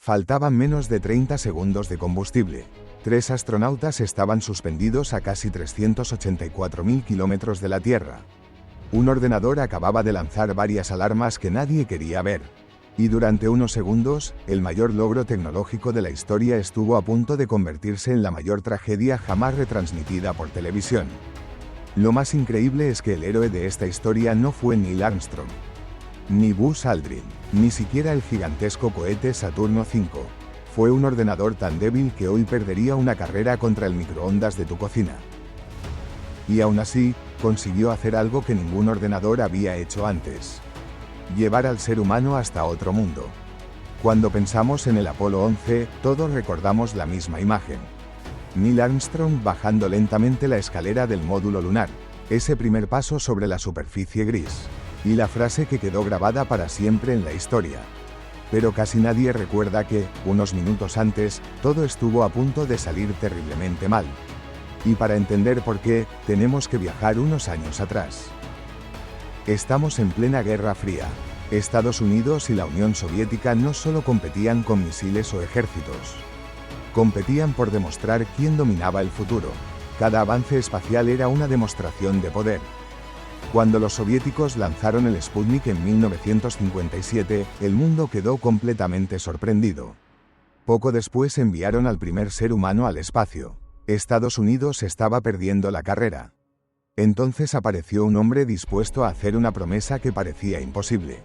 Faltaban menos de 30 segundos de combustible. 3 astronautas estaban suspendidos a casi 384.000 kilómetros de la Tierra. Un ordenador acababa de lanzar varias alarmas que nadie quería ver. Y durante unos segundos, el mayor logro tecnológico de la historia estuvo a punto de convertirse en la mayor tragedia jamás retransmitida por televisión. Lo más increíble es que el héroe de esta historia no fue Neil Armstrong, ni Buzz Aldrin, ni siquiera el gigantesco cohete Saturno V. Fue un ordenador tan débil que hoy perdería una carrera contra el microondas de tu cocina. Y aún así, consiguió hacer algo que ningún ordenador había hecho antes: llevar al ser humano hasta otro mundo. Cuando pensamos en el Apolo 11, todos recordamos la misma imagen: Neil Armstrong bajando lentamente la escalera del módulo lunar, ese primer paso sobre la superficie gris, y la frase que quedó grabada para siempre en la historia. Pero casi nadie recuerda que, unos minutos antes, todo estuvo a punto de salir terriblemente mal. Y para entender por qué, tenemos que viajar unos años atrás. Estamos en plena Guerra Fría. Estados Unidos y la Unión Soviética no solo competían con misiles o ejércitos. Competían por demostrar quién dominaba el futuro. Cada avance espacial era una demostración de poder. Cuando los soviéticos lanzaron el Sputnik en 1957, el mundo quedó completamente sorprendido. Poco después enviaron al primer ser humano al espacio. Estados Unidos estaba perdiendo la carrera. Entonces apareció un hombre dispuesto a hacer una promesa que parecía imposible.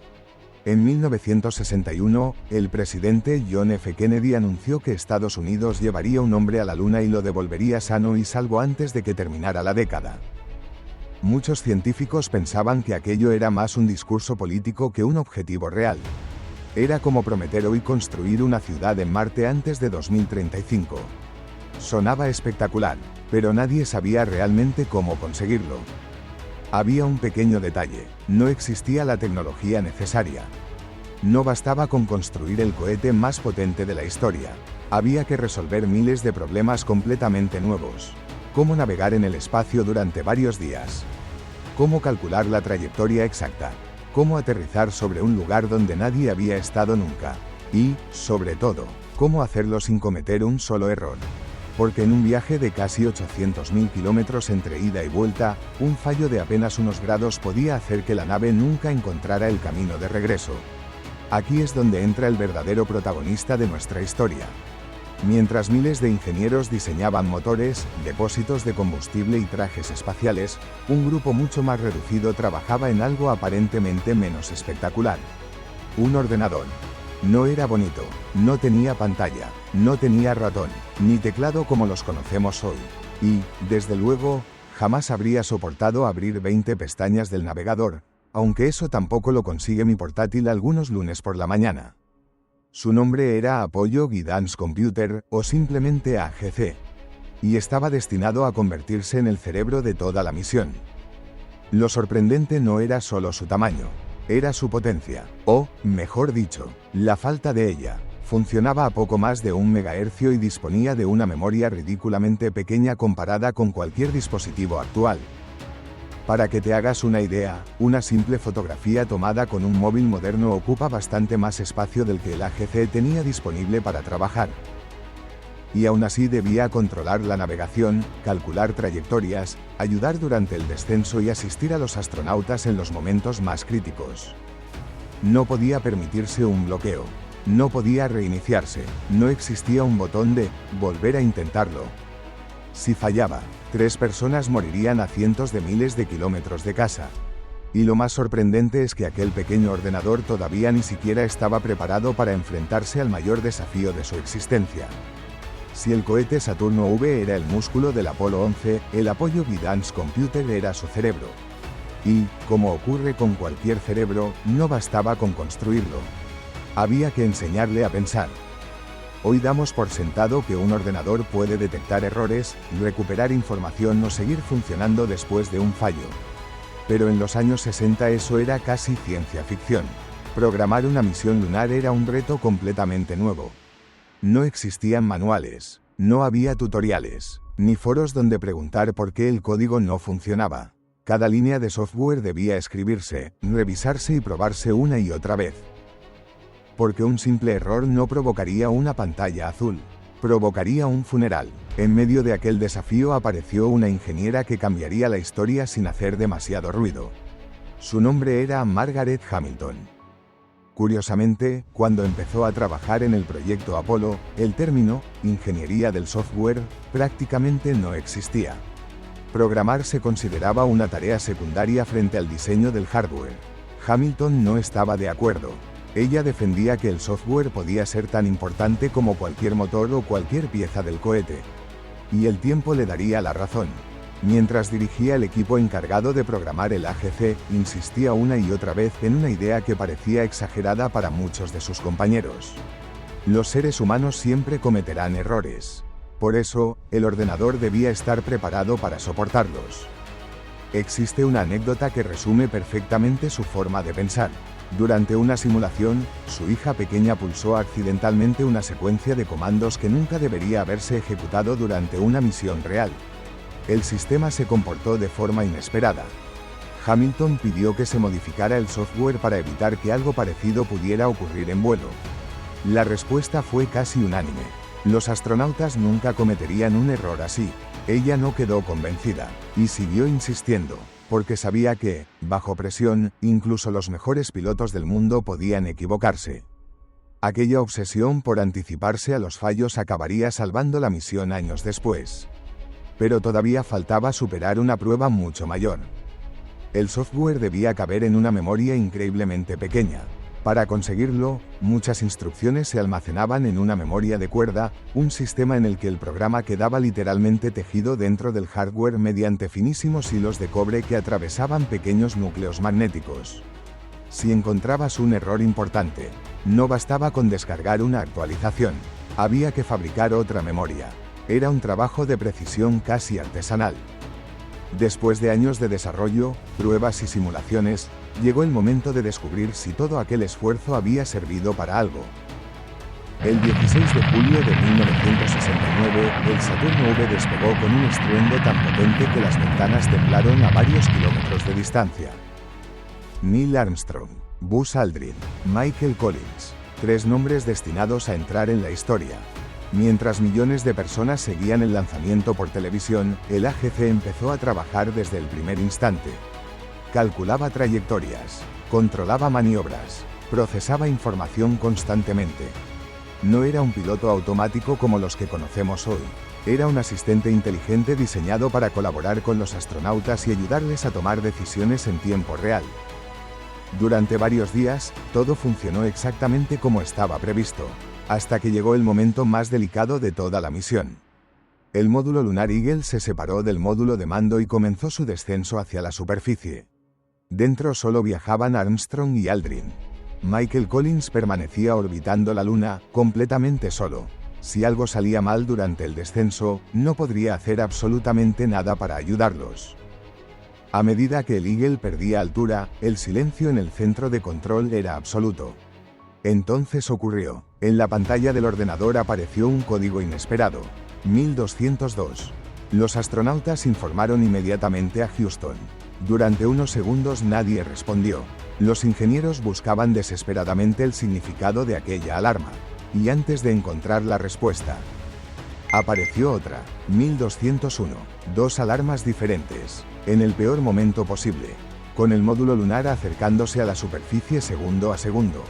En 1961, el presidente John F. Kennedy anunció que Estados Unidos llevaría un hombre a la Luna y lo devolvería sano y salvo antes de que terminara la década. Muchos científicos pensaban que aquello era más un discurso político que un objetivo real. Era como prometer hoy construir una ciudad en Marte antes de 2035. Sonaba espectacular, pero nadie sabía realmente cómo conseguirlo. Había un pequeño detalle: no existía la tecnología necesaria. No bastaba con construir el cohete más potente de la historia. Había que resolver miles de problemas completamente nuevos. Cómo navegar en el espacio durante varios días. Cómo calcular la trayectoria exacta. Cómo aterrizar sobre un lugar donde nadie había estado nunca. Y, sobre todo, cómo hacerlo sin cometer un solo error. Porque en un viaje de casi 800.000 kilómetros entre ida y vuelta, un fallo de apenas unos grados podía hacer que la nave nunca encontrara el camino de regreso. Aquí es donde entra el verdadero protagonista de nuestra historia. Mientras miles de ingenieros diseñaban motores, depósitos de combustible y trajes espaciales, un grupo mucho más reducido trabajaba en algo aparentemente menos espectacular: un ordenador. No era bonito, no tenía pantalla, no tenía ratón, ni teclado como los conocemos hoy. Y, desde luego, jamás habría soportado abrir 20 pestañas del navegador, aunque eso tampoco lo consigue mi portátil algunos lunes por la mañana. Su nombre era Apollo Guidance Computer, o simplemente AGC. Y estaba destinado a convertirse en el cerebro de toda la misión. Lo sorprendente no era solo su tamaño. Era su potencia, o, mejor dicho, la falta de ella. Funcionaba a poco más de 1 megahercio y disponía de una memoria ridículamente pequeña comparada con cualquier dispositivo actual. Para que te hagas una idea, una simple fotografía tomada con un móvil moderno ocupa bastante más espacio del que el AGC tenía disponible para trabajar. Y aún así debía controlar la navegación, calcular trayectorias, ayudar durante el descenso y asistir a los astronautas en los momentos más críticos. No podía permitirse un bloqueo. No podía reiniciarse. No existía un botón de «volver a intentarlo». Si fallaba, 3 personas morirían a cientos de miles de kilómetros de casa. Y lo más sorprendente es que aquel pequeño ordenador todavía ni siquiera estaba preparado para enfrentarse al mayor desafío de su existencia. Si el cohete Saturno V era el músculo del Apolo 11, el Apollo Guidance Computer era su cerebro. Y, como ocurre con cualquier cerebro, no bastaba con construirlo. Había que enseñarle a pensar. Hoy damos por sentado que un ordenador puede detectar errores, recuperar información o seguir funcionando después de un fallo. Pero en los años 60 eso era casi ciencia ficción. Programar una misión lunar era un reto completamente nuevo. No existían manuales, no había tutoriales, ni foros donde preguntar por qué el código no funcionaba. Cada línea de software debía escribirse, revisarse y probarse una y otra vez. porque un simple error no provocaría una pantalla azul, provocaría un funeral. En medio de aquel desafío apareció una ingeniera que cambiaría la historia sin hacer demasiado ruido. Su nombre era Margaret Hamilton. Curiosamente, cuando empezó a trabajar en el proyecto Apolo, el término ingeniería del software prácticamente no existía. Programar se consideraba una tarea secundaria frente al diseño del hardware. Hamilton no estaba de acuerdo. Ella defendía que el software podía ser tan importante como cualquier motor o cualquier pieza del cohete. Y el tiempo le daría la razón. Mientras dirigía el equipo encargado de programar el AGC, insistía una y otra vez en una idea que parecía exagerada para muchos de sus compañeros. Los seres humanos siempre cometerán errores. Por eso, el ordenador debía estar preparado para soportarlos. Existe una anécdota que resume perfectamente su forma de pensar. Durante una simulación, su hija pequeña pulsó accidentalmente una secuencia de comandos que nunca debería haberse ejecutado durante una misión real. El sistema se comportó de forma inesperada. Hamilton pidió que se modificara el software para evitar que algo parecido pudiera ocurrir en vuelo. La respuesta fue casi unánime. Los astronautas nunca cometerían un error así. Ella no quedó convencida, y siguió insistiendo, porque sabía que, bajo presión, incluso los mejores pilotos del mundo podían equivocarse. Aquella obsesión por anticiparse a los fallos acabaría salvando la misión años después. Pero todavía faltaba superar una prueba mucho mayor. El software debía caber en una memoria increíblemente pequeña. Para conseguirlo, muchas instrucciones se almacenaban en una memoria de cuerda, un sistema en el que el programa quedaba literalmente tejido dentro del hardware mediante finísimos hilos de cobre que atravesaban pequeños núcleos magnéticos. Si encontrabas un error importante, no bastaba con descargar una actualización, había que fabricar otra memoria. Era un trabajo de precisión casi artesanal. Después de años de desarrollo, pruebas y simulaciones, llegó el momento de descubrir si todo aquel esfuerzo había servido para algo. El 16 de julio de 1969, el Saturno V despegó con un estruendo tan potente que las ventanas temblaron a varios kilómetros de distancia. Neil Armstrong, Buzz Aldrin, Michael Collins, 3 nombres destinados a entrar en la historia. Mientras millones de personas seguían el lanzamiento por televisión, el AGC empezó a trabajar desde el primer instante. Calculaba trayectorias, controlaba maniobras, procesaba información constantemente. No era un piloto automático como los que conocemos hoy. Era un asistente inteligente diseñado para colaborar con los astronautas y ayudarles a tomar decisiones en tiempo real. Durante varios días, todo funcionó exactamente como estaba previsto, hasta que llegó el momento más delicado de toda la misión. El módulo lunar Eagle se separó del módulo de mando y comenzó su descenso hacia la superficie. Dentro solo viajaban Armstrong y Aldrin. Michael Collins permanecía orbitando la Luna, completamente solo. Si algo salía mal durante el descenso, no podría hacer absolutamente nada para ayudarlos. A medida que el Eagle perdía altura, el silencio en el centro de control era absoluto. Entonces ocurrió. En la pantalla del ordenador apareció un código inesperado. 1202. Los astronautas informaron inmediatamente a Houston. Durante unos segundos nadie respondió. Los ingenieros buscaban desesperadamente el significado de aquella alarma. Y antes de encontrar la respuesta, apareció otra. 1201. 2 alarmas diferentes. En el peor momento posible. Con el módulo lunar acercándose a la superficie segundo a segundo.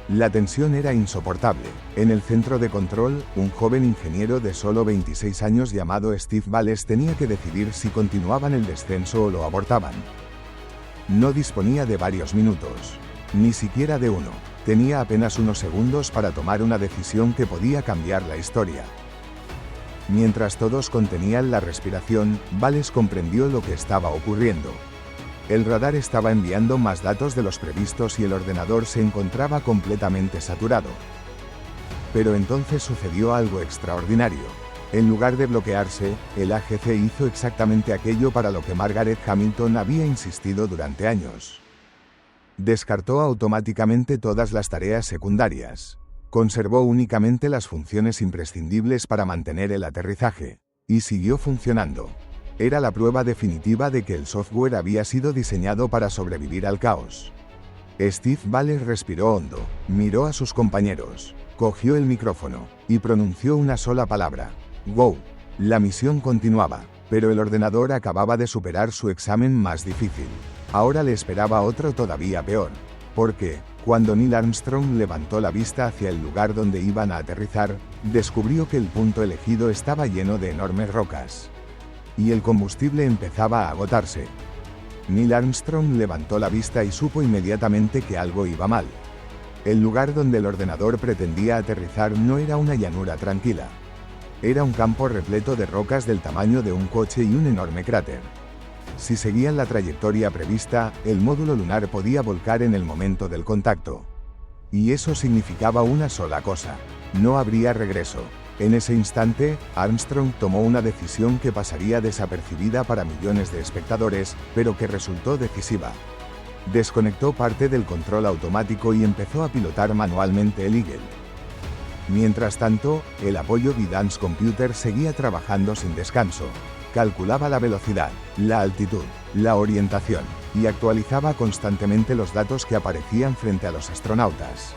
La tensión era insoportable. En el centro de control, un joven ingeniero de solo 26 años llamado Steve Bales tenía que decidir si continuaban el descenso o lo abortaban. No disponía de varios minutos, ni siquiera de uno. Tenía apenas unos segundos para tomar una decisión que podía cambiar la historia. Mientras todos contenían la respiración, Bales comprendió lo que estaba ocurriendo. El radar estaba enviando más datos de los previstos y el ordenador se encontraba completamente saturado. Pero entonces sucedió algo extraordinario. En lugar de bloquearse, el AGC hizo exactamente aquello para lo que Margaret Hamilton había insistido durante años. Descartó automáticamente todas las tareas secundarias. Conservó únicamente las funciones imprescindibles para mantener el aterrizaje. Y siguió funcionando. Era la prueba definitiva de que el software había sido diseñado para sobrevivir al caos. Steve Vales respiró hondo, miró a sus compañeros, cogió el micrófono y pronunció una sola palabra: Go. La misión continuaba, pero el ordenador acababa de superar su examen más difícil. Ahora le esperaba otro todavía peor. Porque, cuando Neil Armstrong levantó la vista hacia el lugar donde iban a aterrizar, descubrió que el punto elegido estaba lleno de enormes rocas. Y el combustible empezaba a agotarse. Neil Armstrong levantó la vista y supo inmediatamente que algo iba mal. El lugar donde el ordenador pretendía aterrizar no era una llanura tranquila. Era un campo repleto de rocas del tamaño de un coche y un enorme cráter. Si seguían la trayectoria prevista, el módulo lunar podía volcar en el momento del contacto. Y eso significaba una sola cosa: no habría regreso. En ese instante, Armstrong tomó una decisión que pasaría desapercibida para millones de espectadores, pero que resultó decisiva. Desconectó parte del control automático y empezó a pilotar manualmente el Eagle. Mientras tanto, el Apollo Guidance Computer seguía trabajando sin descanso. Calculaba la velocidad, la altitud, la orientación, y actualizaba constantemente los datos que aparecían frente a los astronautas.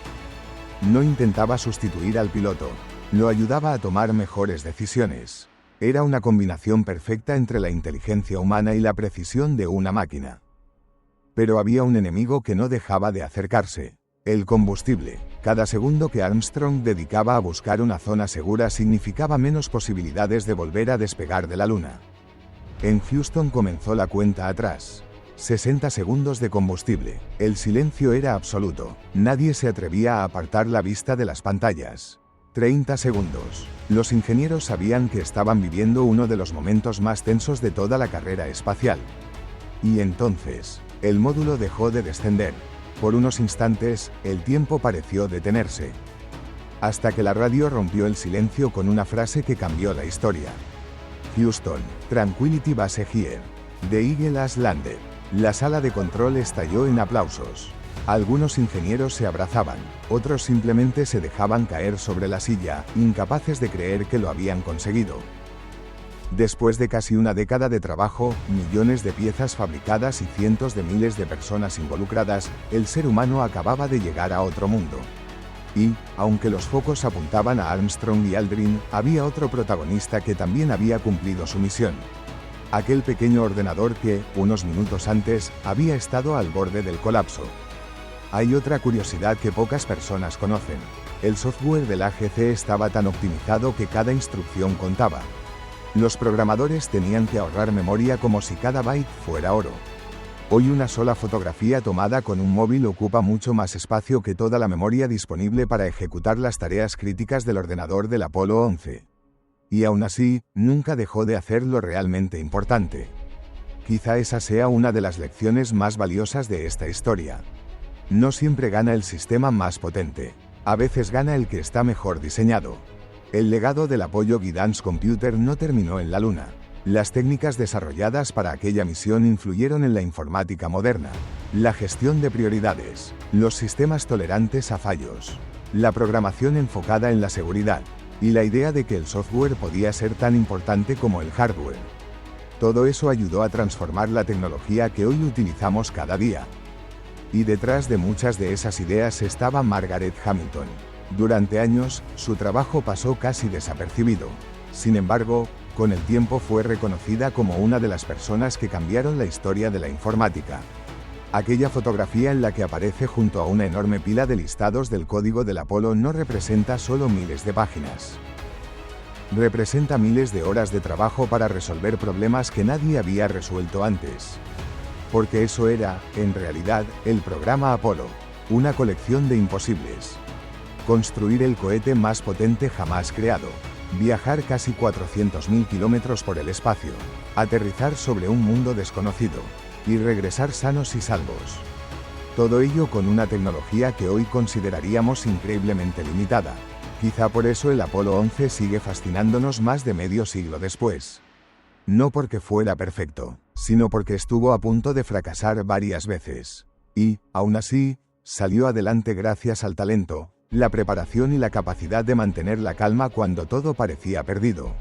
No intentaba sustituir al piloto, lo ayudaba a tomar mejores decisiones. Era una combinación perfecta entre la inteligencia humana y la precisión de una máquina. Pero había un enemigo que no dejaba de acercarse: el combustible. Cada segundo que Armstrong dedicaba a buscar una zona segura significaba menos posibilidades de volver a despegar de la Luna. En Houston comenzó la cuenta atrás. 60 segundos de combustible. El silencio era absoluto. Nadie se atrevía a apartar la vista de las pantallas. 30 segundos. Los ingenieros sabían que estaban viviendo uno de los momentos más tensos de toda la carrera espacial. Y entonces, el módulo dejó de descender. Por unos instantes, el tiempo pareció detenerse. Hasta que la radio rompió el silencio con una frase que cambió la historia. Houston, Tranquility Base here. The Eagle has landed. La sala de control estalló en aplausos. Algunos ingenieros se abrazaban, otros simplemente se dejaban caer sobre la silla, incapaces de creer que lo habían conseguido. Después de casi una década de trabajo, millones de piezas fabricadas y cientos de miles de personas involucradas, el ser humano acababa de llegar a otro mundo. Y, aunque los focos apuntaban a Armstrong y Aldrin, había otro protagonista que también había cumplido su misión. Aquel pequeño ordenador que, unos minutos antes, había estado al borde del colapso. Hay otra curiosidad que pocas personas conocen. El software del AGC estaba tan optimizado que cada instrucción contaba. Los programadores tenían que ahorrar memoria como si cada byte fuera oro. Hoy una sola fotografía tomada con un móvil ocupa mucho más espacio que toda la memoria disponible para ejecutar las tareas críticas del ordenador del Apolo 11. Y aún así, nunca dejó de hacer lo realmente importante. Quizá esa sea una de las lecciones más valiosas de esta historia. No siempre gana el sistema más potente. A veces gana el que está mejor diseñado. El legado del Apollo Guidance Computer no terminó en la Luna. Las técnicas desarrolladas para aquella misión influyeron en la informática moderna, la gestión de prioridades, los sistemas tolerantes a fallos, la programación enfocada en la seguridad, y la idea de que el software podía ser tan importante como el hardware. Todo eso ayudó a transformar la tecnología que hoy utilizamos cada día. Y detrás de muchas de esas ideas estaba Margaret Hamilton. Durante años, su trabajo pasó casi desapercibido. Sin embargo, con el tiempo fue reconocida como una de las personas que cambiaron la historia de la informática. Aquella fotografía en la que aparece junto a una enorme pila de listados del código del Apolo no representa solo miles de páginas. Representa miles de horas de trabajo para resolver problemas que nadie había resuelto antes. Porque eso era, en realidad, el programa Apolo, una colección de imposibles. Construir el cohete más potente jamás creado. Viajar casi 400.000 kilómetros por el espacio. Aterrizar sobre un mundo desconocido. Y regresar sanos y salvos. Todo ello con una tecnología que hoy consideraríamos increíblemente limitada. Quizá por eso el Apolo 11 sigue fascinándonos más de medio siglo después. No porque fuera perfecto, sino porque estuvo a punto de fracasar varias veces. Y, aún así, salió adelante gracias al talento, la preparación y la capacidad de mantener la calma cuando todo parecía perdido.